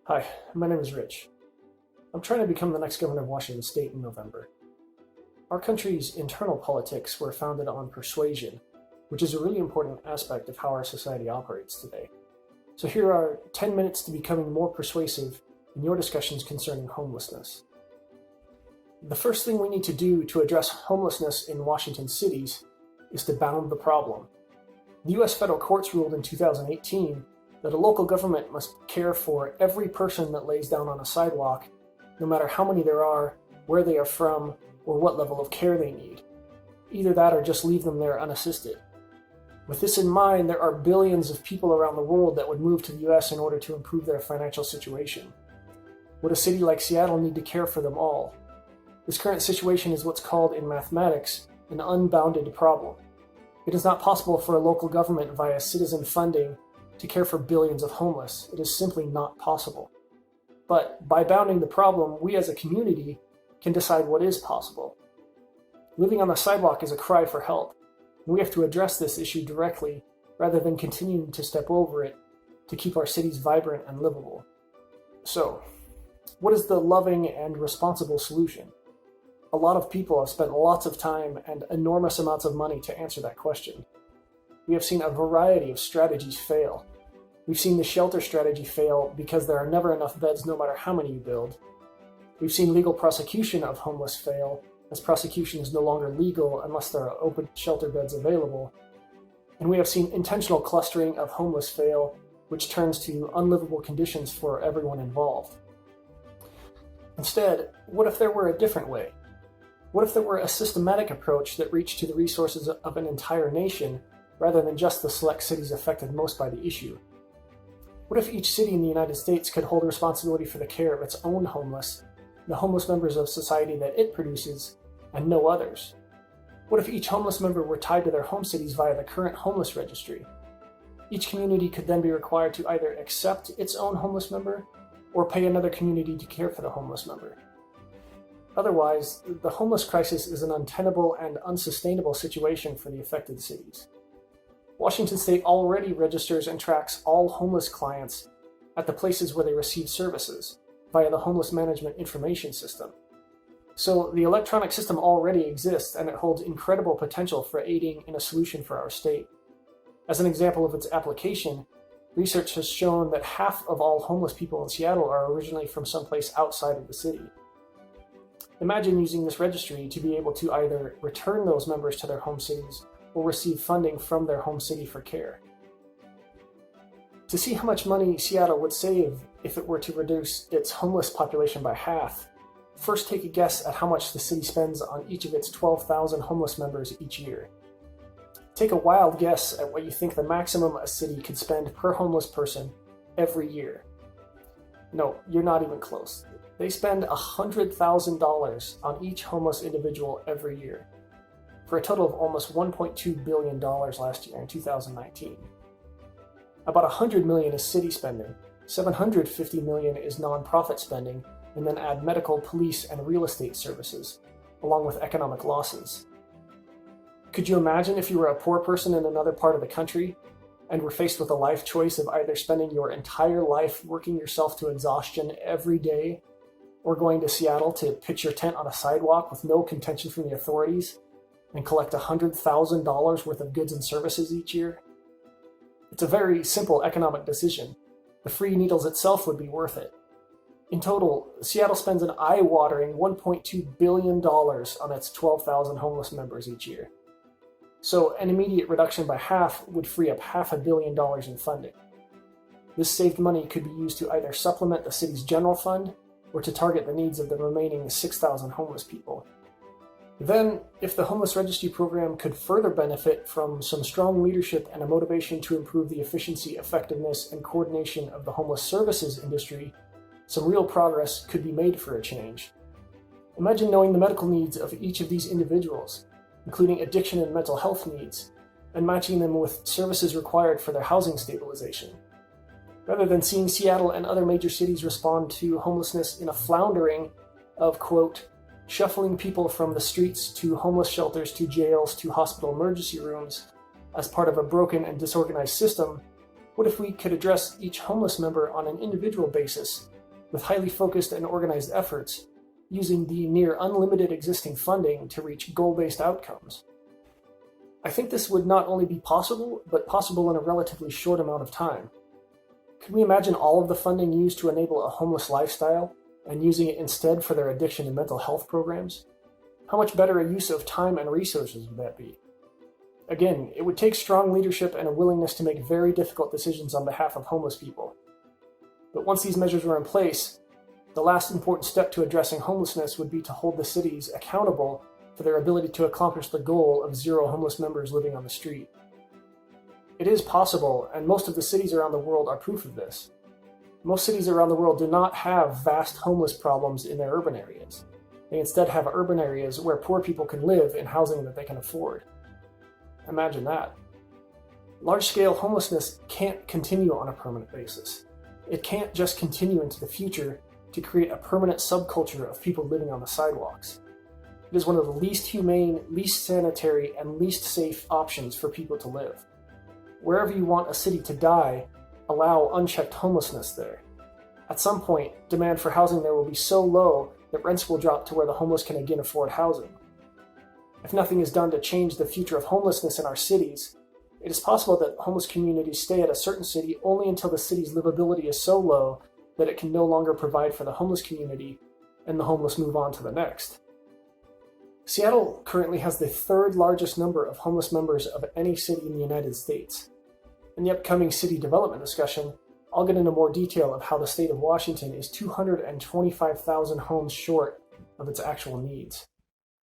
Hi, my name is Rich. I'm trying to become the next governor of Washington State in November. Our country's internal politics were founded on persuasion, which is a really important aspect of how our society operates today. So here are 10 minutes to becoming more persuasive in your discussions concerning homelessness. The first thing we need to do to address homelessness in Washington cities is to bound the problem. The U.S. federal courts ruled in 2018 that a local government must care for every person that lays down on a sidewalk, no matter how many there are, where they are from, or what level of care they need. Either that or just leave them there unassisted. With this in mind, there are billions of people around the world that would move to the U.S. in order to improve their financial situation. Would a city like Seattle need to care for them all? This current situation is what's called in mathematics an unbounded problem. It is not possible for a local government via citizen funding to care for billions of homeless. It is simply not possible. But by bounding the problem, we as a community can decide what is possible. Living on the sidewalk is a cry for help, and we have to address this issue directly rather than continuing to step over it to keep our cities vibrant and livable. So, what is the loving and responsible solution? A lot of people have spent lots of time and enormous amounts of money to answer that question. We have seen a variety of strategies fail. We've seen the shelter strategy fail because there are never enough beds no matter how many you build. We've seen legal prosecution of homeless fail, as prosecution is no longer legal unless there are open shelter beds available. And we have seen intentional clustering of homeless fail, which turns to unlivable conditions for everyone involved. Instead, what if there were a different way? What if there were a systematic approach that reached to the resources of an entire nation rather than just the select cities affected most by the issue? What if each city in the United States could hold responsibility for the care of its own homeless, the homeless members of society that it produces, and no others? What if each homeless member were tied to their home cities via the current homeless registry? Each community could then be required to either accept its own homeless member or pay another community to care for the homeless member. Otherwise, the homeless crisis is an untenable and unsustainable situation for the affected cities. Washington State already registers and tracks all homeless clients at the places where they receive services via the Homeless Management Information System. So the electronic system already exists, and it holds incredible potential for aiding in a solution for our state. As an example of its application, research has shown that half of all homeless people in Seattle are originally from someplace outside of the city. Imagine using this registry to be able to either return those members to their home cities or receive funding from their home city for care. To see how much money Seattle would save if it were to reduce its homeless population by half, first take a guess at how much the city spends on each of its 12,000 homeless members each year. Take a wild guess at what you think the maximum a city could spend per homeless person every year. No, you're not even close. They spend $100,000 on each homeless individual every year, for a total of almost $1.2 billion last year in 2019. About $100 million is city spending, $750 million is nonprofit spending, and then add medical, police, and real estate services, along with economic losses. Could you imagine if you were a poor person in another part of the country and were faced with a life choice of either spending your entire life working yourself to exhaustion every day, or going to Seattle to pitch your tent on a sidewalk with no contention from the authorities and collect $100,000 worth of goods and services each year? It's a very simple economic decision. The free needles itself would be worth it. In total, Seattle spends an eye-watering $1.2 billion on its 12,000 homeless members each year. So an immediate reduction by half would free up $500 million in funding. This saved money could be used to either supplement the city's general fund or to target the needs of the remaining 6,000 homeless people. Then, if the homeless registry program could further benefit from some strong leadership and a motivation to improve the efficiency, effectiveness, and coordination of the homeless services industry, some real progress could be made for a change. Imagine knowing the medical needs of each of these individuals, including addiction and mental health needs, and matching them with services required for their housing stabilization. Rather than seeing Seattle and other major cities respond to homelessness in a floundering of, quote, shuffling people from the streets to homeless shelters to jails to hospital emergency rooms as part of a broken and disorganized system, what if we could address each homeless member on an individual basis with highly focused and organized efforts, using the near unlimited existing funding to reach goal-based outcomes. I think this would not only be possible, but possible in a relatively short amount of time. Could we imagine all of the funding used to enable a homeless lifestyle, and using it instead for their addiction and mental health programs? How much better a use of time and resources would that be? Again, it would take strong leadership and a willingness to make very difficult decisions on behalf of homeless people. But once these measures were in place, the last important step to addressing homelessness would be to hold the cities accountable for their ability to accomplish the goal of zero homeless members living on the street. It is possible, and most of the cities around the world are proof of this. Most cities around the world do not have vast homeless problems in their urban areas. They instead have urban areas where poor people can live in housing that they can afford. Imagine that. Large-scale homelessness can't continue on a permanent basis. It can't just continue into the future to create a permanent subculture of people living on the sidewalks. It is one of the least humane, least sanitary, and least safe options for people to live. Wherever you want a city to die, allow unchecked homelessness there. At some point, demand for housing there will be so low that rents will drop to where the homeless can again afford housing. If nothing is done to change the future of homelessness in our cities, it is possible that homeless communities stay at a certain city only until the city's livability is so low that it can no longer provide for the homeless community, and the homeless move on to the next. Seattle currently has the third largest number of homeless members of any city in the United States. In the upcoming city development discussion, I'll get into more detail of how the state of Washington is 225,000 homes short of its actual needs.